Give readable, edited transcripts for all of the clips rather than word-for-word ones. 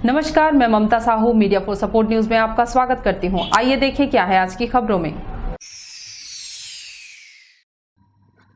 नमस्कार, मैं Mamta Sahu media for support news में आपका स्वागत करती हूं। आइए देखें क्या है आज की खबरों में।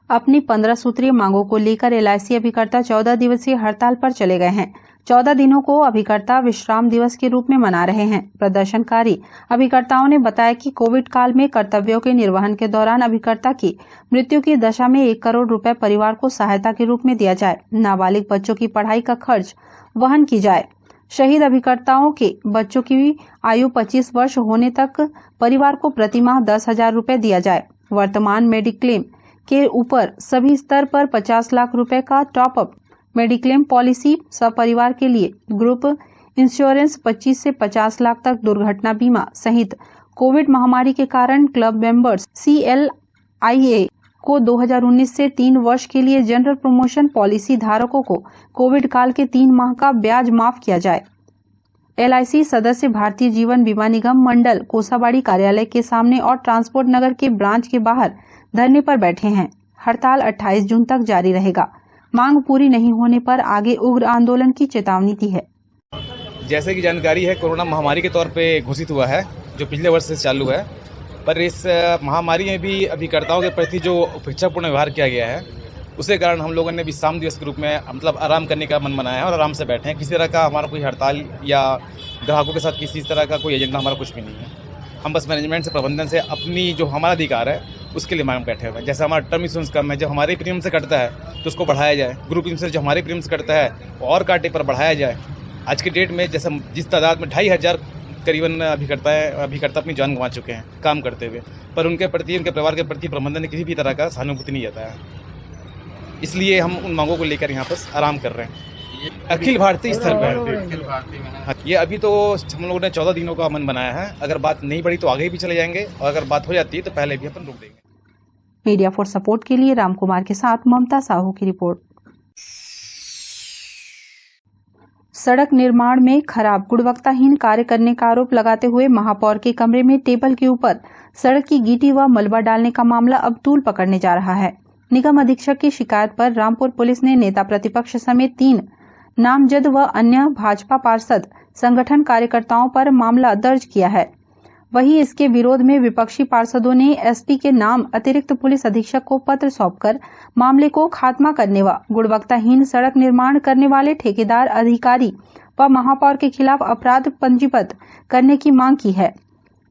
अपनी 15 सूत्रीय मांगों को लेकर LIC अभिकर्ता 14 दिवसीय हड़ताल पर चले गए हैं। 14 दिनों को अभिकर्ता विश्राम दिवस के रूप में मना रहे हैं। प्रदर्शनकारी अभिकर्ताओं ने बताया कि कोविड काल में कर्तव्यों के निर्वहन के दौरान अभिकर्ता की मृत्यु की दशा में 1 करोड़ रुपए परिवार को सहायता के रूप में दिया जाए। नाबालिग बच्चों की पढ़ाई का खर्च वहन की जाए। शहीद अभिकर्ताओं के बच्चों की आयु 25 वर्ष होने तक परिवार को प्रतिमाह 10,000 रुपए दिया जाए। वर्तमान मेडिक्लेम के ऊपर सभी स्तर पर 50 लाख रुपए का टॉप अप मेडिक्लेम पॉलिसी, सपरिवार के लिए ग्रुप इंश्योरेंस 25 से 50 लाख तक दुर्घटना बीमा सहित कोविड महामारी के कारण क्लब मेंबर्स CLIA को 2019 से 3 वर्ष के लिए जनरल प्रमोशन पॉलिसी धारकों को कोविड काल के 3 माह का ब्याज माफ किया जाए। LIC सदस्य भारतीय जीवन बीमा निगम मंडल कोसाबाड़ी कार्यालय के सामने और ट्रांसपोर्ट नगर के ब्रांच के बाहर धरने पर बैठे हैं। हड़ताल 28 जून तक जारी रहेगा। मांग पूरी नहीं होने पर आगे उग्र आंदोलन की चेतावनी दी है। जैसे कि जानकारी है, कोरोना महामारी के तौर पे घोषित हुआ है, जो पिछले वर्ष से चालू है। पर इस महामारी में भी अभिकर्ताओं के प्रति जो उपेक्षापूर्ण व्यवहार किया गया है, उसके कारण हम लोगों ने विश्राम दिवस के रूप में मतलब आराम करने का मन बनाया है और आराम से बैठे हैं। किसी तरह का हमारा कोई हड़ताल या ग्राहकों के साथ किसी तरह का कोई एजेंडा हमारा कुछ भी नहीं है। हम बस मैनेजमेंट से, प्रबंधन से अपनी जो हमारा अधिकार है उसके लिए मांग बैठे हुए हैं। जैसे हमारा टर्म इंश्योरेंस कम है, जब हमारे प्रीमियम से कटता है तो उसको बढ़ाया जाए। ग्रुप इंश्योरेंस जो हमारे प्रीमियम से कटता है और काटे पर बढ़ाया जाए। आज की डेट में जैसे जिस तादाद में 2,500 करीबन अभिकर्ता अपनी जान गंवा चुके हैं काम करते हुए, पर उनके प्रति, उनके परिवार के प्रति प्रबंधन ने किसी भी तरह का सहानुभूति नहीं जताया। इसलिए हम उन मांगों को लेकर यहाँ पर आराम कर रहे हैं अखिल भारतीय स्तर पर। ये अभी तो हम लोगों ने 14 दिनों का मन बनाया है। अगर बात नहीं बढ़ी तो आगे भी चले जाएंगे और अगर बात हो जाती है तो पहले भी अपन रोक देंगे। मीडिया फॉर सपोर्ट के लिए राम कुमार के साथ ममता साहू की रिपोर्ट। सड़क निर्माण में खराब गुणवत्ताहीन कार्य करने का आरोप लगाते हुए महापौर के कमरे में टेबल के ऊपर सड़क की गिट्टी व मलबा डालने का मामला अब तूल पकड़ने जा रहा है। निगम अधीक्षक की शिकायत पर रामपुर पुलिस ने नेता प्रतिपक्ष समेत 3 नामजद व अन्य भाजपा पार्षद संगठन कार्यकर्ताओं पर मामला दर्ज किया है। वहीं इसके विरोध में विपक्षी पार्षदों ने SP के नाम अतिरिक्त पुलिस अधीक्षक को पत्र सौंपकर मामले को खात्मा करने व गुणवत्ताहीन सड़क निर्माण करने वाले ठेकेदार, अधिकारी व महापौर के खिलाफ अपराध पंजीबद्ध करने की मांग की है।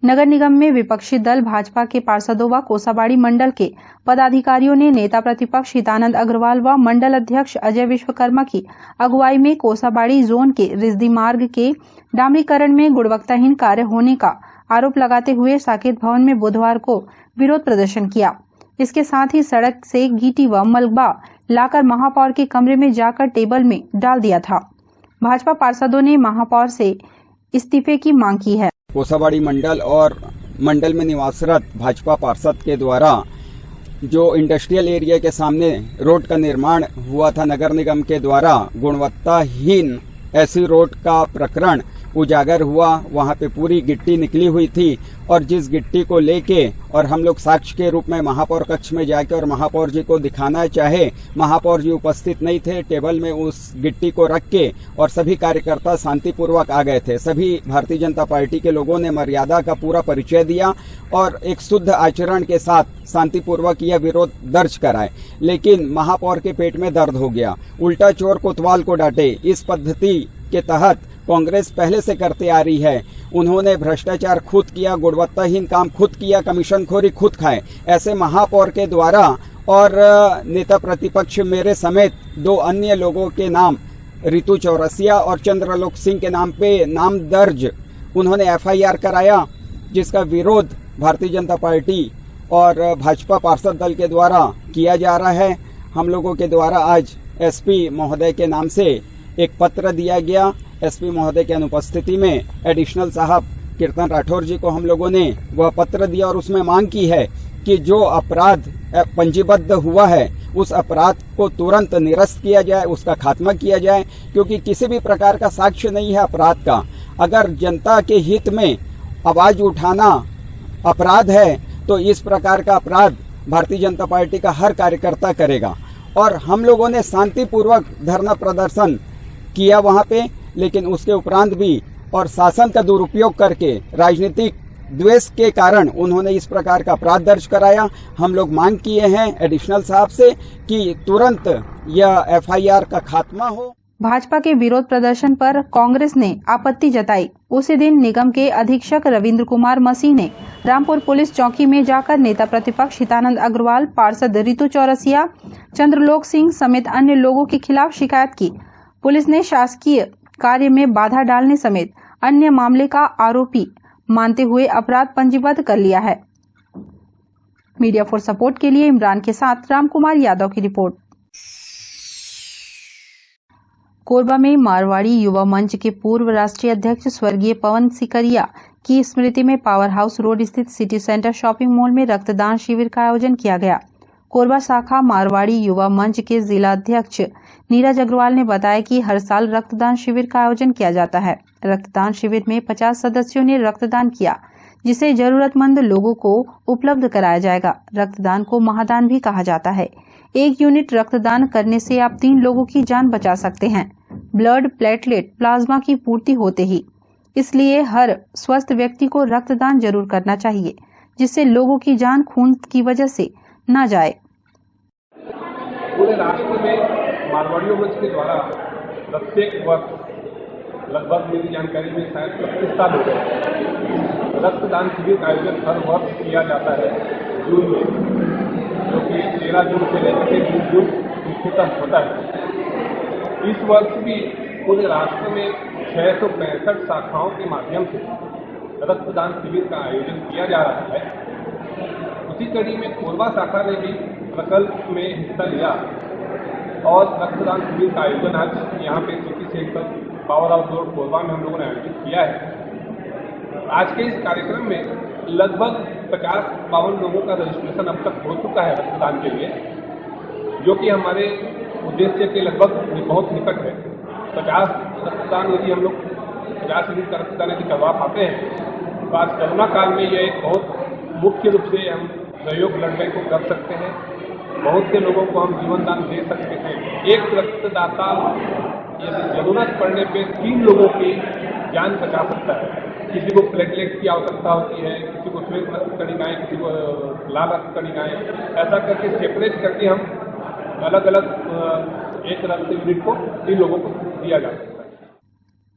नगर निगम में विपक्षी दल भाजपा के पार्षदों व कोसाबाड़ी मंडल के पदाधिकारियों ने नेता प्रतिपक्ष हितानंद अग्रवाल व मंडल अध्यक्ष अजय विश्वकर्मा की अगुवाई में कोसाबाड़ी जोन के रिजदी मार्ग के डामरीकरण में गुणवत्ताहीन कार्य होने का आरोप लगाते हुए साकेत भवन में बुधवार को विरोध प्रदर्शन किया। इसके साथ ही सड़क से गिट्टी व मलबा लाकर महापौर के कमरे में जाकर टेबल में डाल दिया था। भाजपा पार्षदों ने महापौर से इस्तीफे की मांग की है। कोसाबाड़ी मंडल और मंडल में निवासरत भाजपा पार्षद के द्वारा जो इंडस्ट्रियल एरिया के सामने रोड का निर्माण हुआ था नगर निगम के द्वारा, गुणवत्ताहीन ऐसी रोड का प्रकरण उजागर हुआ। वहां पे पूरी गिट्टी निकली हुई थी और जिस गिट्टी को लेके और हम लोग साक्ष्य के रूप में महापौर कक्ष में जाके और महापौर जी को दिखाना चाहे, महापौर जी उपस्थित नहीं थे। टेबल में उस गिट्टी को रख के और सभी कार्यकर्ता शांतिपूर्वक आ गए थे। सभी भारतीय जनता पार्टी के लोगों ने मर्यादा का पूरा परिचय दिया और एक शुद्ध आचरण के साथ शांतिपूर्वक यह विरोध दर्ज कराए। लेकिन महापौर के पेट में दर्द हो गया। उल्टा चोर कोतवाल को डांटे, इस पद्धति के तहत कांग्रेस पहले से करते आ रही है। उन्होंने भ्रष्टाचार खुद किया, गुणवत्ताहीन काम खुद किया, कमीशनखोरी खुद खाए। ऐसे महापौर के द्वारा और नेता प्रतिपक्ष मेरे समेत 2 अन्य लोगों के नाम, रितु चौरसिया और चंद्रलोक सिंह के नाम पे नाम दर्ज उन्होंने FIR कराया, जिसका विरोध भारतीय जनता पार्टी और भाजपा पार्षद दल के द्वारा किया जा रहा है। हम लोगों के द्वारा आज SP महोदय के नाम से एक पत्र दिया गया। SP महोदय की अनुपस्थिति में एडिशनल साहब कीर्तन राठौर जी को हम लोगों ने वह पत्र दिया और उसमें मांग की है कि जो अपराध पंजीबद्ध हुआ है उस अपराध को तुरंत निरस्त किया जाए, उसका खात्मा किया जाए, क्योंकि किसी भी प्रकार का साक्ष्य नहीं है अपराध का। अगर जनता के हित में आवाज उठाना अपराध है तो इस प्रकार का अपराध भारतीय जनता पार्टी का हर कार्यकर्ता करेगा। और हम लोगों ने शांतिपूर्वक धरना प्रदर्शन किया वहां पे, लेकिन उसके उपरांत भी और शासन का दुरुपयोग करके राजनीतिक द्वेष के कारण उन्होंने इस प्रकार का अपराध दर्ज कराया। हम लोग मांग किए हैं एडिशनल साहब से कि तुरंत यह एफआईआर का खात्मा हो। भाजपा के विरोध प्रदर्शन पर कांग्रेस ने आपत्ति जताई। उसी दिन निगम के अधीक्षक रविंद्र कुमार मसीह ने रामपुर पुलिस चौकी में जाकर नेता प्रतिपक्ष हितानंद अग्रवाल, पार्षद रितु चौरसिया, चंद्रलोक सिंह समेत अन्य लोगों के खिलाफ शिकायत की। पुलिस ने शासकीय कार्य में बाधा डालने समेत अन्य मामले का आरोपी मानते हुए अपराध पंजीबद्ध कर लिया है। मीडिया फॉर सपोर्ट के लिए इमरान के साथ रामकुमार यादव की रिपोर्ट। कोरबा में मारवाड़ी युवा मंच के पूर्व राष्ट्रीय अध्यक्ष स्वर्गीय पवन सिकरिया की स्मृति में पावर हाउस रोड स्थित सिटी सेंटर शॉपिंग मॉल में रक्तदान शिविर का आयोजन किया गया। कोरबा शाखा मारवाड़ी युवा मंच के जिला अध्यक्ष नीरज अग्रवाल ने बताया कि हर साल रक्तदान शिविर का आयोजन किया जाता है। रक्तदान शिविर में 50 सदस्यों ने रक्तदान किया, जिसे जरूरतमंद लोगों को उपलब्ध कराया जाएगा। रक्तदान को महादान भी कहा जाता है। 1 यूनिट रक्तदान करने से आप 3 लोगों की जान बचा सकते हैं। ब्लड, प्लेटलेट, प्लाज्मा की पूर्ति होते ही, इसलिए हर स्वस्थ व्यक्ति को रक्तदान जरूर करना चाहिए, जिससे लोगों की जान खून की वजह से न जाए। पूरे राष्ट्र में मारवाड़ियों मंच के द्वारा प्रत्येक वर्ष लगभग मेरी जानकारी में शायद 25 साल हो गए रक्तदान शिविर का आयोजन हर वर्ष किया जाता है जून में, जो कि 13 जून से लेकर 20 जून तक होता है। इस वर्ष भी पूरे राष्ट्र में 665 शाखाओं के माध्यम से रक्तदान शिविर का आयोजन किया जा रहा है। उसी कड़ी में कोरबा शाखा ने भी प्रकल्प में हिस्सा लिया और रक्तदान शिविर का आयोजन आज यहाँ पे city centre power house road Korba में हम लोगों ने आयोजित किया है। आज के इस कार्यक्रम में लगभग 50-52 लोगों का रजिस्ट्रेशन अब तक हो चुका है रक्तदान के लिए, जो कि हमारे उद्देश्य के लगभग बहुत निकट है। 50 रक्तदान यदि हम लोग 50 यूनिट का रक्तदान यदि करवा पाते हैं तो आज कोरोना काल में यह एक बहुत मुख्य रूप से हम सहयोग ब्लड बैंक को कर सकते हैं। बहुत से लोगों को हम जीवन दान दे सकते हैं। एक रक्तदाता यदि जरूरत पड़ने पे 3 लोगों की जान बचा सकता है। किसी को प्लेटलेट की आवश्यकता होती है, किसी को श्वेत रक्त कणिकाएं, किसी को लाल रक्त कणिकाएं, ऐसा करके सेपरेट करके हम अलग अलग एक रक्त यूनिट को 3 लोगों को दिया जा सकता है।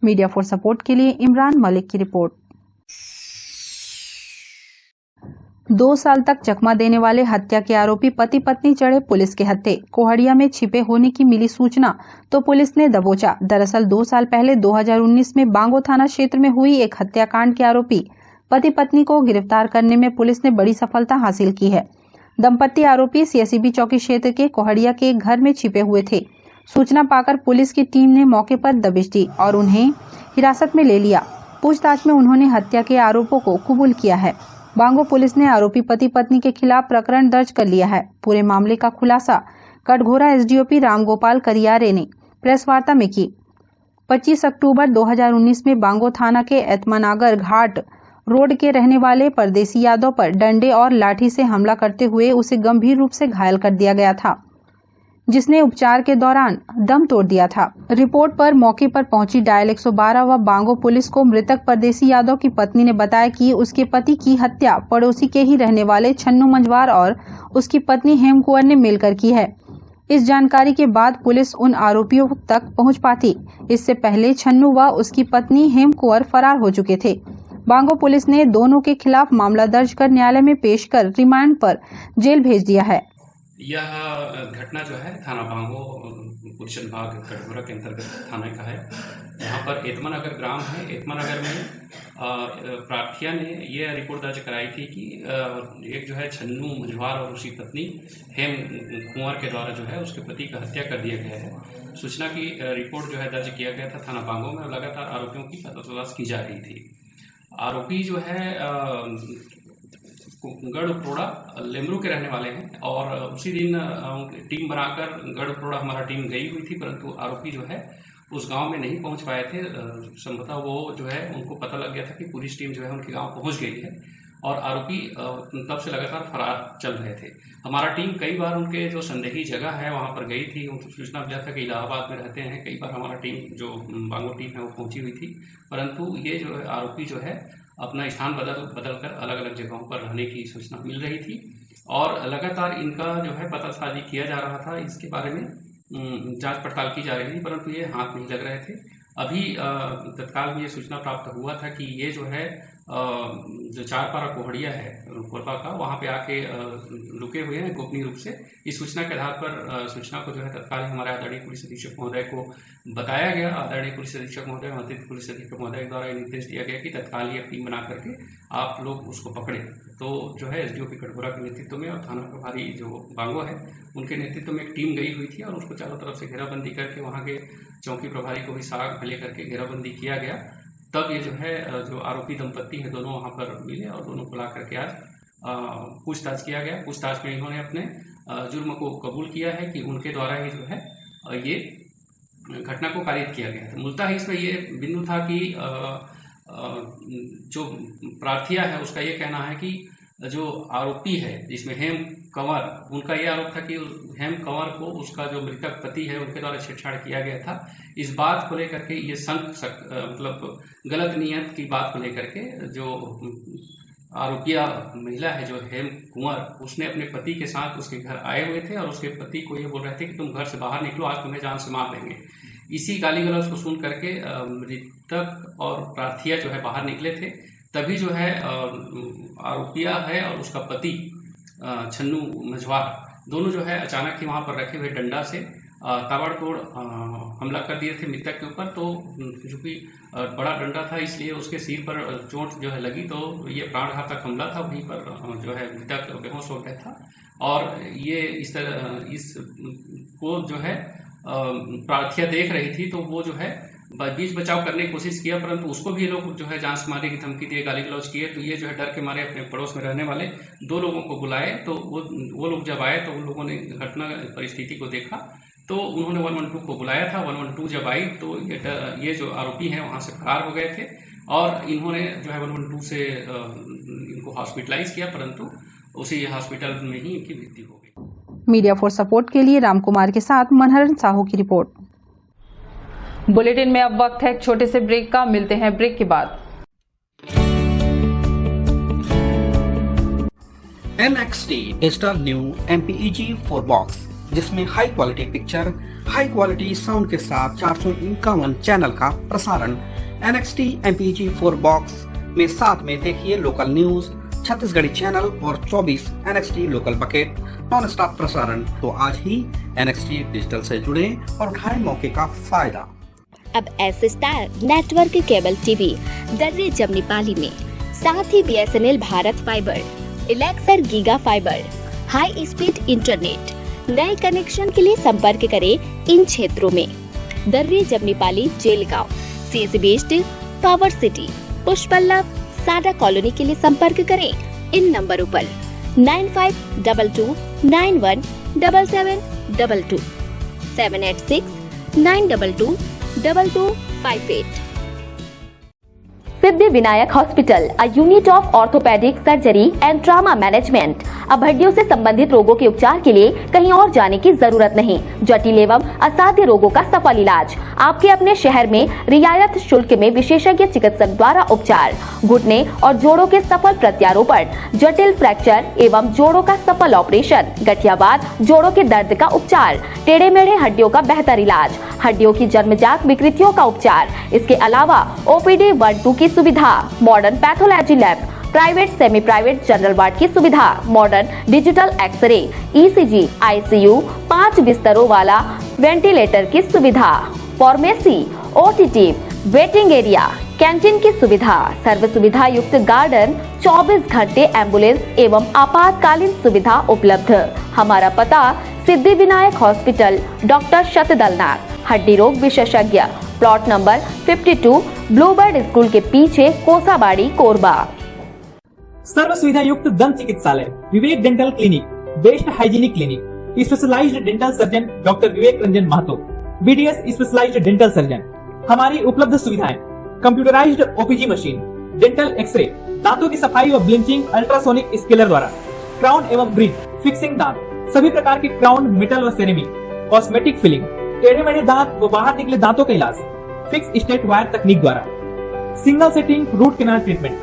मीडिया फॉर सपोर्ट के लिए इमरान मलिक की रिपोर्ट। 2 साल तक चकमा देने वाले हत्या के आरोपी पति पत्नी चढ़े पुलिस के हत्थे। कोहड़िया में छिपे होने की मिली सूचना तो पुलिस ने दबोचा। दरअसल 2 साल पहले 2019 में बांगो थाना क्षेत्र में हुई एक हत्याकांड के आरोपी पति पत्नी को गिरफ्तार करने में पुलिस ने बड़ी सफलता हासिल की है। दंपत्ति आरोपी सीएसईबी चौकी क्षेत्र के कोहड़िया के एक घर में छिपे हुए थे। सूचना पाकर पुलिस की टीम ने मौके पर दबिश दी और उन्हें हिरासत में ले लिया। पूछताछ में उन्होंने हत्या के आरोपों को कबूल किया है। बांगो पुलिस ने आरोपी पति पत्नी के खिलाफ प्रकरण दर्ज कर लिया है। पूरे मामले का खुलासा कटघोरा एसडीओपी रामगोपाल करियारे ने प्रेस वार्ता में की। 25 अक्टूबर 2019 में बांगो थाना के एतमानागर घाट रोड के रहने वाले परदेसी यादव पर डंडे और लाठी से हमला करते हुए उसे गंभीर रूप से घायल कर दिया गया था, जिसने उपचार के दौरान दम तोड़ दिया था। रिपोर्ट पर मौके पर पहुंची डायल 112 व बांगो पुलिस को मृतक परदेसी यादव की पत्नी ने बताया कि उसके पति की हत्या पड़ोसी के ही रहने वाले छन्नू मंझवार और उसकी पत्नी हेम कुंवर ने मिलकर की है। इस जानकारी के बाद पुलिस उन आरोपियों तक पहुंच पाती। इससे पहले छन्नू व उसकी पत्नी हेम कुंवर फरार हो चुके थे। बांगो पुलिस ने दोनों के खिलाफ मामला दर्ज कर न्यायालय में पेश कर रिमांड पर जेल भेज दिया है। यह घटना जो है थाना बांगो पुलिस विभाग कटघोरा के अंतर्गत थाने का है। यहाँ पर एतमानगर ग्राम है। एतमानगर में प्रार्थिया ने यह रिपोर्ट दर्ज कराई थी कि एक जो है छन्नू मंझवार और उसकी पत्नी हेम कुंवर के द्वारा जो है उसके पति का हत्या कर दिया गया है। सूचना की रिपोर्ट जो है दर्ज किया गया था थाना बांगो में। लगातार आरोपियों की तलाश की जा रही थी। आरोपी जो है गढ़ उपरोड़ा लेमरू के रहने वाले हैं और उसी दिन टीम बनाकर गढ़ उपरोड़ा हमारा टीम गई हुई थी, परंतु आरोपी जो है उस गांव में नहीं पहुंच पाए थे। संभवतः वो जो है उनको पता लग गया था कि पुलिस टीम जो है उनके गांव पहुंच गई है और आरोपी तब से लगातार फरार चल रहे थे। हमारा टीम कई बार उनके जो संदेही जगह है वहाँ पर गई थी। उनको सूचना मिला था कि इलाहाबाद में रहते हैं। कई बार हमारा टीम जो बांगो टीम है वो पहुँची हुई थी, परंतु ये जो है आरोपी जो है अपना स्थान बदल कर अलग अलग जगहों पर रहने की सूचना मिल रही थी और लगातार इनका जो है पतासाजी किया जा रहा था। इसके बारे में जांच पड़ताल की जा रही थी, परंतु ये हाथ नहीं लग रहे थे। अभी तत्काल में ये सूचना प्राप्त हुआ था कि ये जो है जो चारपारा कोहड़िया है कोरबा का, वहाँ पे आके रुके हुए हैं गोपनीय रूप से। इस सूचना के आधार पर सूचना को जो है तत्काल हमारे आदरणीय पुलिस अधीक्षक महोदय को बताया गया। आदरणीय पुलिस अधीक्षक महोदय, अतिरिक्त पुलिस अधीक्षक महोदय द्वारा निर्देश दिया गया कि तत्काल ये टीम बना करके आप लोग उसको पकड़ें। तो जो है एसडीओपी कटघोरा के नेतृत्व में और थाना प्रभारी जो बांगो है उनके नेतृत्व में एक टीम गई हुई थी और उसको चारों तरफ से घेराबंदी करके वहाँ के चौकी प्रभारी को भी साथ लेकर के घेराबंदी किया गया। तब ये जो है जो आरोपी दंपत्ति है दोनों वहाँ पर मिले और दोनों को ला करके आज पूछताछ किया गया। पूछताछ में इन्होंने अपने जुर्म को कबूल किया है कि उनके द्वारा ही जो है ये घटना को कारित किया गया था। मूलतः इसमें ये बिंदु था कि जो प्रार्थिया है उसका ये कहना है कि जो आरोपी है जिसमें हेम कंवर, उनका ये आरोप था कि हेम कंवर को उसका जो मृतक पति है उनके द्वारा छेड़छाड़ किया गया था। इस बात को लेकर के ये मतलब गलत नियत की बात को लेकर के जो आरोपिया महिला है जो हेम कुंवर, उसने अपने पति के साथ उसके घर आए हुए थे और उसके पति को ये बोल रहे थे कि तुम घर से बाहर निकलो, आज तुम्हें जान से मार देंगे। इसी गाली गलौज को सुन करके मृतक और प्रार्थिया जो है बाहर निकले थे। तभी जो है आरोपिया है और उसका पति छन्नू मझवार दोनों जो है अचानक ही वहाँ पर रखे हुए डंडा से ताबड़तोड़ हमला कर दिए थे मृतक के ऊपर। तो चूंकि बड़ा डंडा था इसलिए उसके सिर पर चोट जो है लगी, तो ये प्राणघातक हमला था। वहीं पर जो है मृतक बेहोश हो गया था और ये इस तरह इस को जो है प्रार्थिया देख रही थी, तो वो जो है बीच बचाव करने की कोशिश किया, परंतु उसको भी ये लोग जो है जान से मारने की धमकी दिए, गाली गलौज किए। तो ये जो है डर के मारे अपने पड़ोस में रहने वाले 2 लोगों को बुलाए। तो वो लोग जब आए तो उन लोगों ने घटना परिस्थिति को देखा, तो उन्होंने 112 को बुलाया था। 112 जब आई तो ये जो आरोपी हैं वहाँ से फरार हो गए थे और इन्होंने जो है 112 से इनको हॉस्पिटलाइज किया, परंतु उसी हॉस्पिटल में ही इनकी मृत्यु हो गई। मीडिया फॉर सपोर्ट के लिए राम कुमार के साथ मनहरन साहू की रिपोर्ट। बुलेटिन में अब वक्त है एक छोटे से ब्रेक का। मिलते हैं ब्रेक के बाद। NXT digital new MPEG 4 box, जिसमें high quality picture, high quality sound के साथ 451 चैनल का प्रसारण। NXT MPEG 4 बॉक्स में साथ में देखिए लोकल न्यूज, छत्तीसगढ़ी चैनल और 24 NXT local bucket non stop प्रसारण। तो आज ही NXT डिजिटल से जुड़े और उठाएं मौके का फायदा। अब S star network cable TV दर्रे जमनी पाली में, साथ ही BSNL Bharat fibre, Elixir giga fibre, high speed internet. नए कनेक्शन के लिए संपर्क करें इन क्षेत्रों में: दर्रे जमनी पाली, जेलगांव, CSB बेस्ड, पावर सिटी, पुष्पल्लव, साडा कॉलोनी के लिए संपर्क करें इन नंबरों पर 9522 91 7722 786 922 2258। Siddhi Vinayak hospital, a unit of orthopaedic surgery and trauma management. अब हड्डियों से संबंधित रोगों के उपचार के लिए कहीं और जाने की जरूरत नहीं। जटिल एवं असाध्य रोगों का सफल इलाज आपके अपने शहर में रियायत शुल्क में विशेषज्ञ चिकित्सक द्वारा उपचार। घुटने और जोड़ों के सफल प्रत्यारोपण, जटिल फ्रैक्चर एवं जोड़ों का सफल ऑपरेशन, गठियावाद, जोड़ों के दर्द का उपचार, टेढ़े मेढ़े हड्डियों का बेहतर इलाज, हड्डियों की जन्मजात विकृतियों का उपचार। इसके अलावा OPD 1-2 की सुविधा, modern pathology lab, private semi private general ward की सुविधा, modern digital X-ray, ECG, ICU, 5 बिस्तरों वाला वेंटिलेटर की सुविधा, pharmacy, OTT, waiting area, canteen की सुविधा, सर्व सुविधा युक्त गार्डन, 24 घंटे एम्बुलेंस एवं आपातकालीन सुविधा उपलब्ध। हमारा पता सिद्धि विनायक हॉस्पिटल, डॉक्टर शतदलनाथ, हड्डी रोग विशेषज्ञ, प्लॉट नंबर 52, ब्लूबर्ड स्कूल के पीछे, कोसाबाड़ी, कोरबा। सर्व सुविधा युक्त दंत चिकित्सालय, Vivek dental clinic, best hygienic clinic, specialized dental surgeon doctor Vivek Ranjan Mahto, BDS specialized dental surgeon. हमारी उपलब्ध सुविधाएं: computerized OPG machine, dental X-ray, दांतों की सफाई व ब्लीचिंग अल्ट्रासोनिक स्केलर द्वारा, क्राउन एवं ब्रिज, फिक्सिंग दांत, सभी प्रकार के क्राउन, मेटल व सेरेमिक, कॉस्मेटिक फिलिंग, टेढ़े मेढ़े दांत व बाहर निकले दांतों का इलाज, फिक्स स्टेट वायर तकनीक द्वारा, single sitting root canal treatment,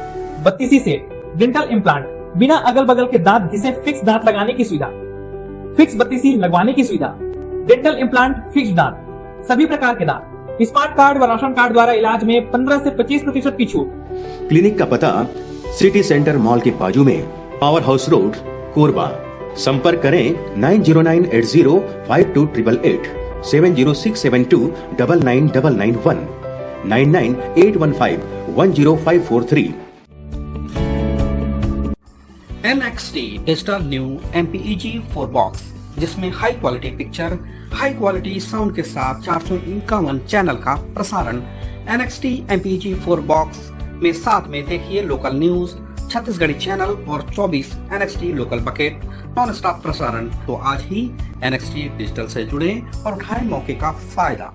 32 set, dental implant, बिना अगल बगल के दांत जिसे फिक्स दांत लगाने की सुविधा, फिक्स 32 लगवाने की सुविधा, डेंटल इम्प्लांट, फिक्स दांत, सभी प्रकार के दांत, स्मार्ट कार्ड व राशन कार्ड द्वारा इलाज में 15 से 25% की छूट। क्लिनिक का पता सिटी सेंटर मॉल के बाजू में, पावर हाउस रोड, कोरबा। संपर्क करें 9098052888, 7067299991, 9981510543। NXT digital new MPEG 4 box, जिसमें high quality picture, high quality sound के साथ 451 चैनल का प्रसारण। NXT MPEG 4 बॉक्स में साथ में देखिए लोकल न्यूज, छत्तीसगढ़ी चैनल और 24 NXT local bucket non stop प्रसारण। तो आज ही NXT डिजिटल से जुड़े और उठाएं मौके का फायदा।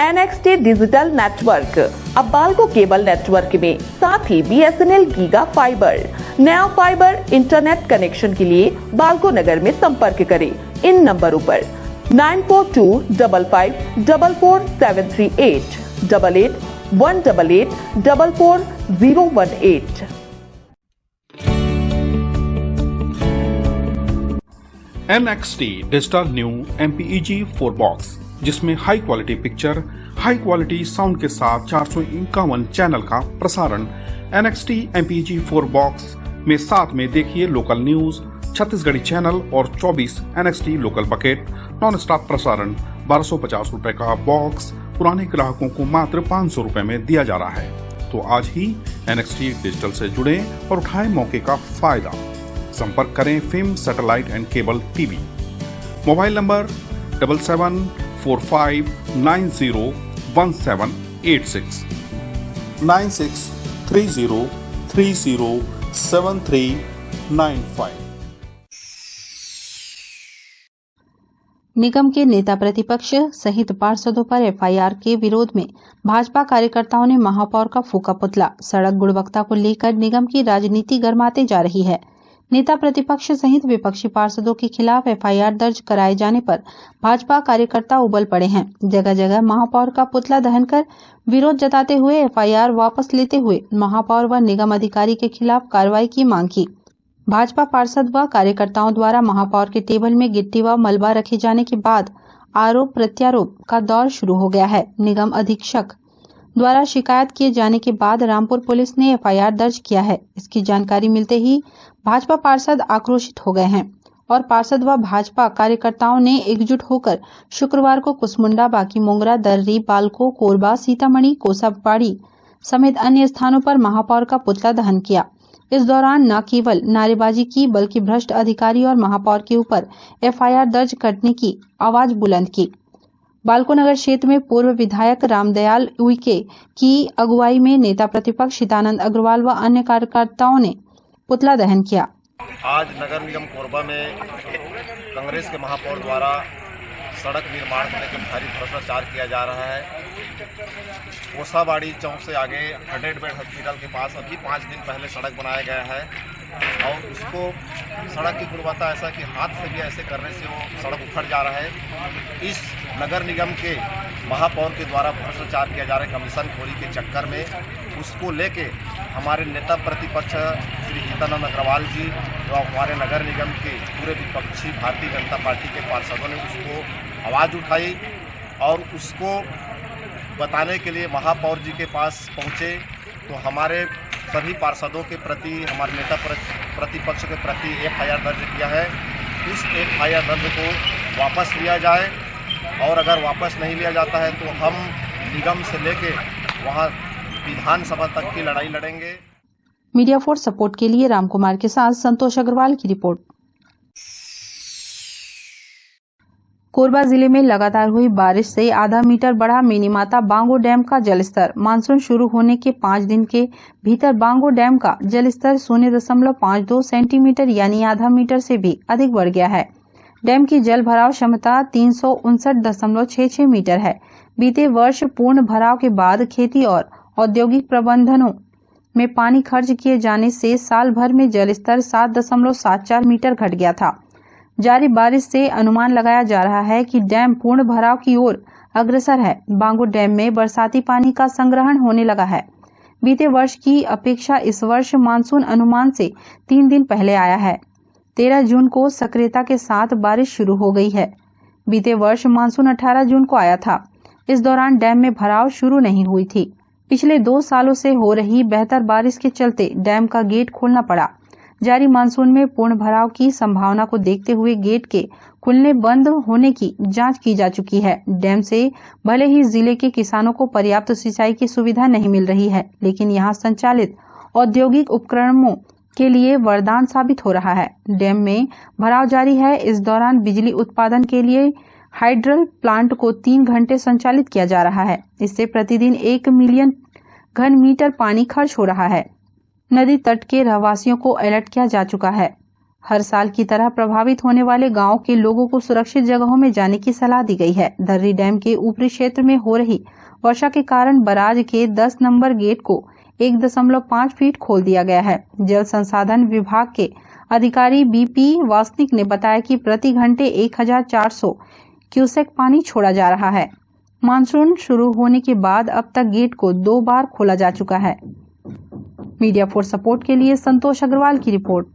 NXT डिजिटल नेटवर्क अब बाल्को केबल नेटवर्क में साथ ही BSNL गीगा फाइबर, नया फाइबर इंटरनेट कनेक्शन के लिए बाल्को नगर में संपर्क करें इन नंबरों पर 9425544738, 8818844018। NXT digital new MPEG 4 box, जिसमें high quality picture, high quality sound के साथ 451 चैनल का प्रसारण। NXT MPEG 4 बॉक्स में साथ में देखिए लोकल न्यूज, छत्तीसगढ़ी चैनल और 24 NXT local bucket non stop प्रसारण। 1250 रुपए का बॉक्स पुराने ग्राहकों को मात्र 500 रुपए में दिया जा रहा है। तो आज ही NXT डिजिटल से जुड़े और उठाएं मौके का फायदा। संपर्क करें film satellite and cable TV. Mobile number 7745901786, 9630307395। निगम के नेता प्रतिपक्ष सहित पार्षदों पर FIR के विरोध में भाजपा कार्यकर्ताओं ने महापौर का फूका पुतला। सड़क गुणवत्ता को लेकर निगम की राजनीति गरमाते जा रही है। नेता प्रतिपक्ष सहित विपक्षी पार्षदों के खिलाफ FIR दर्ज कराए जाने पर भाजपा कार्यकर्ता उबल पड़े हैं। जगह जगह महापौर का पुतला दहन कर विरोध जताते हुए FIR वापस लेते हुए महापौर व निगम अधिकारी के खिलाफ कार्रवाई की मांग की। भाजपा पार्षद व कार्यकर्ताओं द्वारा महापौर के टेबल में गिट्टी व मलबा रखे जाने के बाद आरोप प्रत्यारोप का दौर शुरू हो गया है। निगम अधीक्षक द्वारा शिकायत किए जाने के बाद रामपुर पुलिस ने FIR दर्ज किया है। इसकी जानकारी मिलते ही भाजपा पार्षद आक्रोशित हो गए हैं और पार्षद व भाजपा कार्यकर्ताओं ने एकजुट होकर शुक्रवार को कुसमुंडा, बाकी मोंगरा, दर्री, बाल्को, कोरबा, सीतामढ़ी, कोसाबाड़ी समेत अन्य स्थानों पर महापौर का पुतला दहन किया। इस दौरान न केवल नारेबाजी की बल्कि भ्रष्ट अधिकारी और महापौर के ऊपर FIR दर्ज करने की आवाज बुलंद की। बाल्को नगर क्षेत्र में पूर्व विधायक रामदयाल उइके की अगुवाई में नेता प्रतिपक्ष हितानंद अग्रवाल व अन्य कार्यकर्ताओं ने पुतला दहन किया। आज नगर निगम कोरबा में कांग्रेस के महापौर द्वारा सड़क निर्माण को लेकर भारी भ्रष्टाचार किया जा रहा है। कोसाबाड़ी चौक से आगे 100 बेड हॉस्पिटल के पास अभी 5 दिन पहले सड़क बनाया गया है और उसको सड़क की गुणवत्ता ऐसा कि हाथ से भी ऐसे करने से वो सड़क उखड़ जा रहा है। इस नगर निगम के महापौर के द्वारा भ्रष्टाचार किया जा रहा है कमीशन खोरी के चक्कर में। उसको लेके हमारे नेता प्रतिपक्ष श्री हितानंद अग्रवाल जी और हमारे नगर निगम के पूरे विपक्षी भारतीय जनता पार्टी के पार्षदों ने उसको आवाज़ उठाई और उसको बताने के लिए महापौर जी के पास पहुँचे। तो हमारे सभी पार्षदों के प्रति, हमारे नेता प्रतिपक्ष के प्रति FIR दर्ज किया है। इस FIR दर्ज को वापस लिया जाए और अगर वापस नहीं लिया जाता है तो हम निगम से लेके वहाँ विधानसभा तक की लड़ाई लड़ेंगे। मीडिया फोर्स सपोर्ट के लिए रामकुमार के साथ संतोष अग्रवाल की रिपोर्ट। कोरबा जिले में लगातार हुई बारिश से आधा मीटर बढ़ा मिनीमाता बांगो डैम का जलस्तर। मानसून शुरू होने के 5 दिन के भीतर बांगो डैम का जलस्तर 0.52 सेंटीमीटर यानी आधा मीटर से भी अधिक बढ़ गया है। डैम की जल भराव क्षमता 359.66 मीटर है। बीते वर्ष पूर्ण भराव के बाद खेती और औद्योगिक प्रबंधनों में पानी खर्च किए जाने से साल भर में जलस्तर 7.74 मीटर घट गया था। जारी बारिश से अनुमान लगाया जा रहा है कि डैम पूर्ण भराव की ओर अग्रसर है। बांगो डैम में बरसाती पानी का संग्रहण होने लगा है। बीते वर्ष की अपेक्षा इस वर्ष मानसून अनुमान से 3 दिन पहले आया है। 13 जून को सक्रियता के साथ बारिश शुरू हो गई है। बीते वर्ष मानसून 18 जून को आया था। इस दौरान डैम में भराव शुरू नहीं हुई थी। पिछले 2 सालों से हो रही बेहतर बारिश के चलते डैम का गेट खोलना पड़ा। जारी मानसून में पूर्ण भराव की संभावना को देखते हुए गेट के खुलने बंद होने की जांच की जा चुकी है। डैम से भले ही जिले के किसानों को पर्याप्त सिंचाई की सुविधा नहीं मिल रही है, लेकिन यहां संचालित औद्योगिक उपकरणों के लिए वरदान साबित हो रहा है। डैम में भराव जारी है। इस दौरान बिजली उत्पादन के लिए हाइड्रल प्लांट को 3 घंटे संचालित किया जा रहा है। इससे प्रतिदिन 1 मिलियन घन मीटर पानी खर्च हो रहा है। नदी तट के रहवासियों को अलर्ट किया जा चुका है। हर साल की तरह प्रभावित होने वाले गांवों के लोगों को सुरक्षित जगहों में जाने की सलाह दी गई है। दर्री डैम के ऊपरी क्षेत्र में हो रही वर्षा के कारण बराज के 10 नंबर गेट को 1.5 फीट खोल दिया गया है। जल संसाधन विभाग के अधिकारी बीपी वासनिक ने बताया कि प्रति घंटे 1400 क्यूसेक पानी छोड़ा जा रहा है। मानसून शुरू होने के बाद अब तक गेट को 2 बार खोला जा चुका है। मीडिया फॉर सपोर्ट के लिए संतोष अग्रवाल की रिपोर्ट।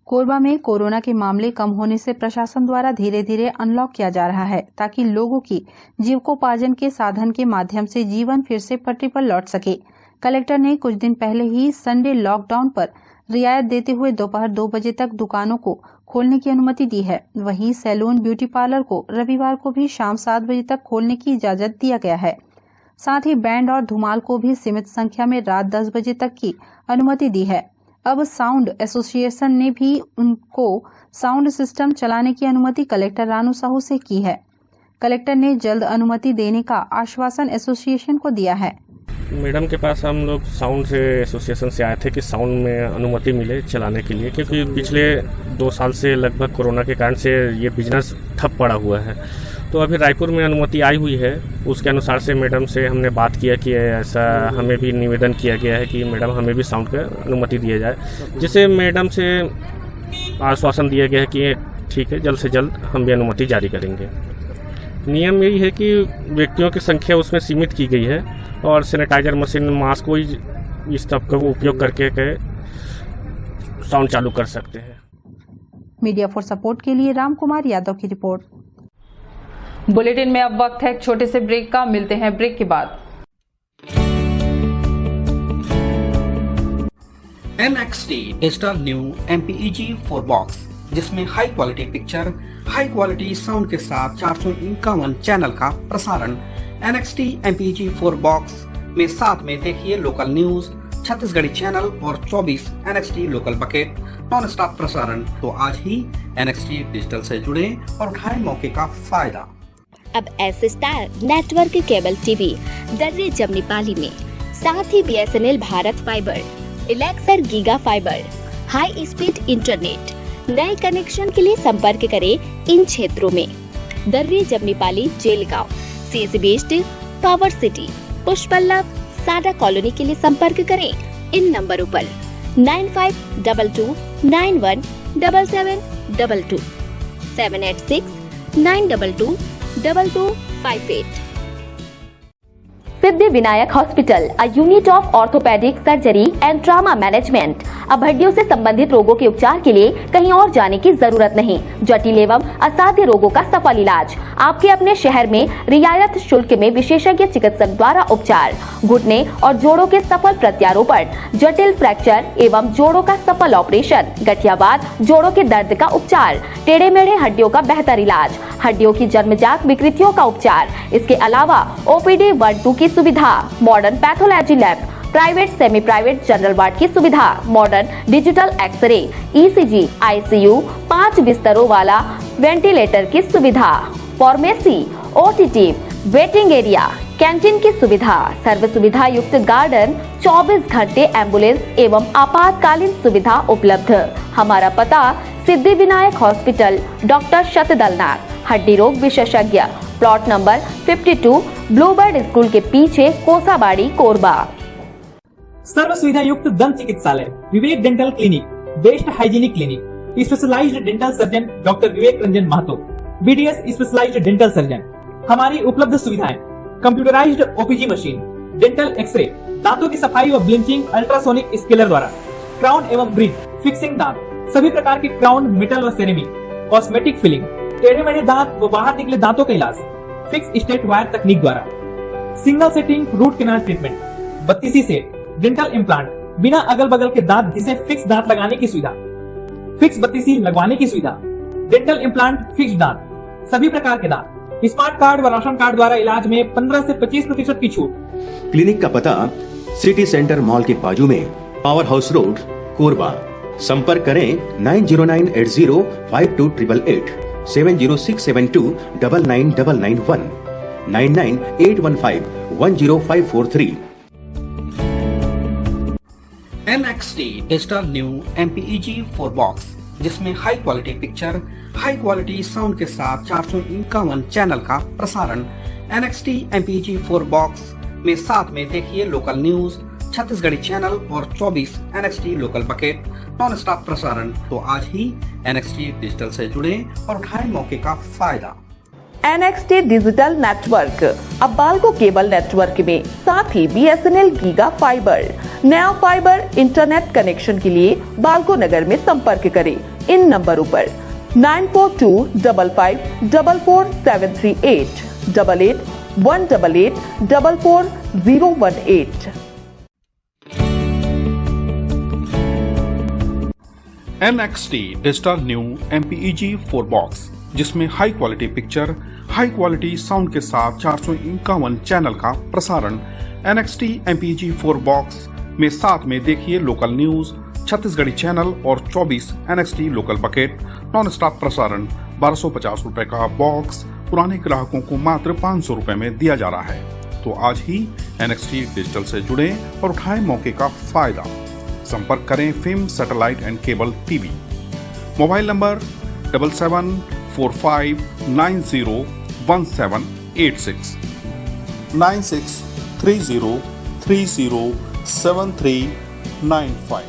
कोरबा में कोरोना के मामले कम होने से प्रशासन द्वारा धीरे धीरे अनलॉक किया जा रहा है, ताकि लोगों की जीविकोपार्जन के साधन के माध्यम से जीवन फिर से पटरी पर लौट सके। कलेक्टर ने कुछ दिन पहले ही संडे लॉकडाउन पर रियायत देते हुए दोपहर 2 बजे तक दुकानों को खोलने की अनुमति दी है। वहीं सैलून, ब्यूटी पार्लर को रविवार को भी शाम 7 बजे तक खोलने की इजाजत दिया गया है। साथ ही बैंड और धुमाल को भी सीमित संख्या में रात 10 बजे तक की अनुमति दी है। अब साउंड एसोसिएशन ने भी उनको साउंड सिस्टम चलाने की अनुमति कलेक्टर रानू साहू से की है। कलेक्टर ने जल्द अनुमति देने का आश्वासन एसोसिएशन को दिया है। मैडम के पास हम लोग साउंड से एसोसिएशन से आए थे कि साउंड में अनुमति मिले चलाने के लिए, क्योंकि पिछले 2 साल से लगभग कोरोना के कारण से ये बिजनेस ठप पड़ा हुआ है। तो अभी रायपुर में अनुमति आई हुई है। उसके अनुसार से मैडम से हमने बात किया कि ऐसा हमें भी निवेदन किया गया है कि मैडम हमें भी साउंड की अनुमति दिया जाए, जिसे मैडम से आश्वासन दिया गया है कि ठीक है, जल्द से जल्द हम भी अनुमति जारी करेंगे। नियम यही है कि व्यक्तियों की संख्या उसमें सीमित की गई है और सैनिटाइजर मशीन, मास्क को इस सब का उपयोग करके साउंड चालू कर सकते हैं। मीडिया फॉर सपोर्ट के लिए राम कुमार यादव की रिपोर्ट। बुलेटिन में अब वक्त है एक छोटे से ब्रेक का। मिलते हैं ब्रेक के बाद। NXT digital new MPEG 4 box, जिसमें high quality picture, high quality sound के साथ 451 चैनल का प्रसारण। NXT MPEG 4 बॉक्स में साथ में देखिए लोकल न्यूज, छत्तीसगढ़ी चैनल और 24 NXT local bucket non stop प्रसारण। तो आज ही NXT डिजिटल से जुड़े और उठाएं मौके का फायदा। अब S star network cable TV दर्रे जमनी पाली में, साथ ही BSNL Bharat fibre, Elixir giga fibre, high speed internet. नए कनेक्शन के लिए संपर्क करें इन क्षेत्रों में: दर्रे जमनी पाली, जेलगांव, CSB स्टील, पावर सिटी, पुष्पल्लव, साडा कॉलोनी के लिए संपर्क करें इन नंबरों पर 9522 91 7722 786 922 2258। Siddhi Vinayak hospital, a unit of orthopaedic surgery and trauma management. अब हड्डियों से संबंधित रोगों के उपचार के लिए कहीं और जाने की जरूरत नहीं। जटिल एवं असाध्य रोगों का सफल इलाज आपके अपने शहर में रियायत शुल्क में विशेषज्ञ चिकित्सक द्वारा उपचार। घुटने और जोड़ों के सफल प्रत्यारोपण, जटिल फ्रैक्चर एवं जोड़ों का सफल ऑपरेशन, गठियावाद, जोड़ों के दर्द का उपचार, टेढ़े मेढ़े हड्डियों का बेहतर इलाज, हड्डियों की जन्मजात विकृतियों का उपचार। इसके अलावा OPD 1-2 की सुविधा, modern pathology lab, private semi private general ward की सुविधा, modern digital X-ray, ECG, ICU, 5 बिस्तरों वाला वेंटिलेटर की सुविधा, pharmacy, OTT, waiting area, canteen की सुविधा, सर्व सुविधा युक्त गार्डन, 24 घंटे एम्बुलेंस एवं आपातकालीन सुविधा उपलब्ध। हमारा पता सिद्धि विनायक हॉस्पिटल, डॉक्टर शतदलनाथ, हड्डी रोग विशेषज्ञ, प्लॉट नंबर 52, ब्लूबर्ड स्कूल के पीछे कोसाबाड़ी कोरबा। सर्व सुविधा युक्त दंत चिकित्सालय Vivek dental clinic, best hygienic clinic, specialized dental surgeon doctor Vivek Ranjan Mahto, BDS specialized dental surgeon. हमारी उपलब्ध सुविधाएं computerized OPG machine, dental X-ray, दांतों की सफाई व ब्लीचिंग अल्ट्रासोनिक स्केलर द्वारा, क्राउन एवं ब्रिज, फिक्सिंग दांत, सभी प्रकार के क्राउन, मेटल व सेरेमिक, कॉस्मेटिक फिलिंग, टेढ़े मेढ़े दांत व बाहर निकले दांतों का इलाज फिक्स स्टेट वायर तकनीक द्वारा, single sitting root canal treatment, 32 set, dental implant, बिना अगल बगल के दांत घिसे फिक्स दांत लगाने की सुविधा, फिक्स 32 लगवाने की सुविधा, डेंटल इम्प्लांट, फिक्स दांत, सभी प्रकार के दांत, स्मार्ट कार्ड व राशन कार्ड द्वारा इलाज में 15 से 25% की छूट। क्लिनिक का पता सिटी सेंटर मॉल के बाजू में, पावर हाउस रोड, कोरबा। संपर्क करें 9098052888, 7067299991, 9981510543। NXT digital new MPEG 4 box, जिसमें high quality picture, high quality sound के साथ 451 चैनल का प्रसारण। NXT MPEG 4 बॉक्स में साथ में देखिए लोकल न्यूज, छत्तीसगढ़ी चैनल और 24 NXT local bucket non stop प्रसारण। तो आज ही NXT डिजिटल से जुड़े और उठाएं मौके का फायदा। NXT डिजिटल नेटवर्क अब बाल्को केबल नेटवर्क में साथ ही BSNL गीगा फाइबर। नया फाइबर इंटरनेट कनेक्शन के लिए बाल्को नगर में संपर्क करें इन नंबरों पर 9425544738, 8818844018। NXT digital new MPEG 4 box, जिसमें high quality picture, high quality sound के साथ 451 चैनल का प्रसारण। NXT MPEG 4 बॉक्स में साथ में देखिए लोकल न्यूज, छत्तीसगढ़ी चैनल और 24 NXT local bucket non stop प्रसारण। 1250 रुपए का बॉक्स पुराने ग्राहकों को मात्र 500 रुपए में दिया जा रहा है। तो आज ही NXT डिजिटल से जुड़े और उठाएं मौके का फायदा। संपर्क करें film satellite and cable TV. Mobile number 7745901786, 9630307395।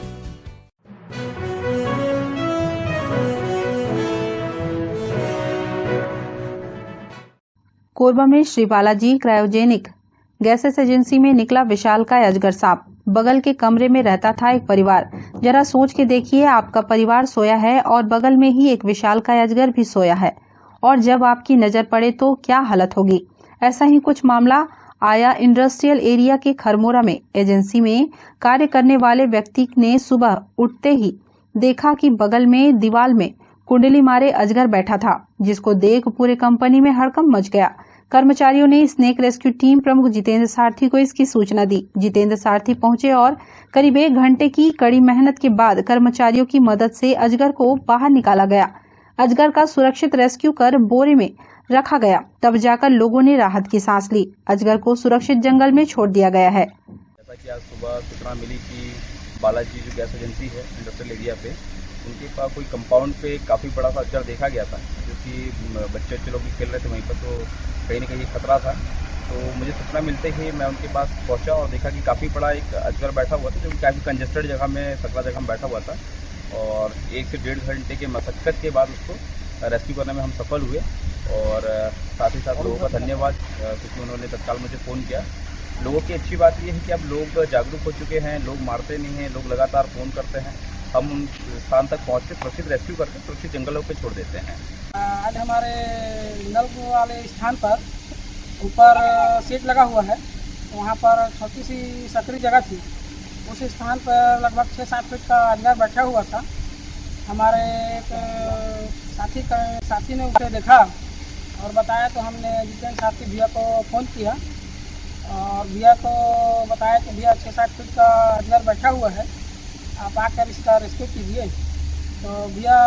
Korba में Shri Balaji cryogenic gases agency में निकला विशालकाय अजगर सांप। बगल के कमरे में रहता था एक परिवार। जरा सोच के देखिए, आपका परिवार सोया है और बगल में ही एक विशालकाय अजगर भी सोया है, और जब आपकी नजर पड़े तो क्या हालत होगी। ऐसा ही कुछ मामला आया इंडस्ट्रियल एरिया के खरमोरा में। एजेंसी में कार्य करने वाले व्यक्ति ने सुबह उठते ही देखा कि बगल में दीवार में कुंडली मारे अजगर बैठा था, जिसको देख पूरे कंपनी में हड़कंप मच गया। कर्मचारियों ने स्नेक रेस्क्यू टीम प्रमुख जितेंद्र सारथी को इसकी सूचना दी। जितेंद्र सारथी पहुंचे और करीब 1 घंटे की कड़ी मेहनत के बाद कर्मचारियों की मदद से अजगर को बाहर निकाला गया। अजगर का सुरक्षित रेस्क्यू कर बोरे में रखा गया, तब जाकर लोगों ने राहत की सांस ली। अजगर को सुरक्षित जंगल में छोड़ दिया गया है। जैसा कि आज सुबह सूचना मिली कि बालाजी जो गैस एजेंसी है इंडस्ट्रियल एरिया पे, उनके पास कोई कंपाउंड पे काफ़ी बड़ा सा अजगर देखा गया था, क्योंकि बच्चे लोग भी खेल रहे थे वहीं पर, तो कहीं ना कहीं खतरा था। तो मुझे सूचना मिलते ही मैं उनके पास पहुंचा और देखा कि काफ़ी बड़ा एक अजगर बैठा हुआ था, जो काफ़ी कंजेस्टेड जगह में, सकरा जगह में बैठा हुआ था। और 1 से 1.5 घंटे के मशक्क़त के बाद उसको रेस्क्यू करने में हम सफल हुए। और साथ ही साथ लोगों का धन्यवाद, क्योंकि उन्होंने तत्काल मुझे फ़ोन किया। लोगों की अच्छी बात यह है कि अब लोग जागरूक हो चुके हैं, लोग मारते नहीं हैं, लोग लगातार फ़ोन करते हैं। हम उन स्थान तक पहुँच के सुरक्षित रेस्क्यू करके सुरक्षित जंगलों पे छोड़ देते हैं। आज हमारे नल वाले स्थान पर ऊपर सीट लगा हुआ है, वहाँ पर छोटी सी सकरी जगह थी। उस स्थान पर लगभग 6-7 फीट का अजगर बैठा हुआ था। हमारे एक साथी ने उसे देखा और बताया, तो हमने जितेंद्र साथी भैया को फ़ोन किया और भैया को बताया कि भैया 6-7 फीट का अजगर बैठा हुआ है, आप आकर इसका रेस्क्यू कीजिए। तो भैया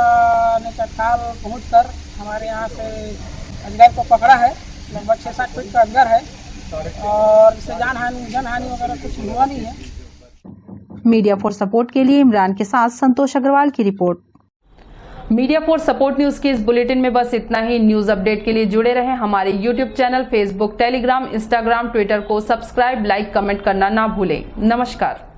ने तत्काल पहुंचकर हमारे यहाँ से अजगर को पकड़ा है। लगभग 6-7 फीट का अजगर है और इससे जनहानि वगैरह कुछ हुआ नहीं है। मीडिया फॉर सपोर्ट के लिए इमरान के साथ संतोष अग्रवाल की report. Media for support news के इस बुलेटिन में बस इतना ही। न्यूज अपडेट के लिए जुड़े रहें हमारे YouTube channel, Facebook, Telegram, Instagram, Twitter को सब्सक्राइब, लाइक, कमेंट करना ना भूलें। नमस्कार।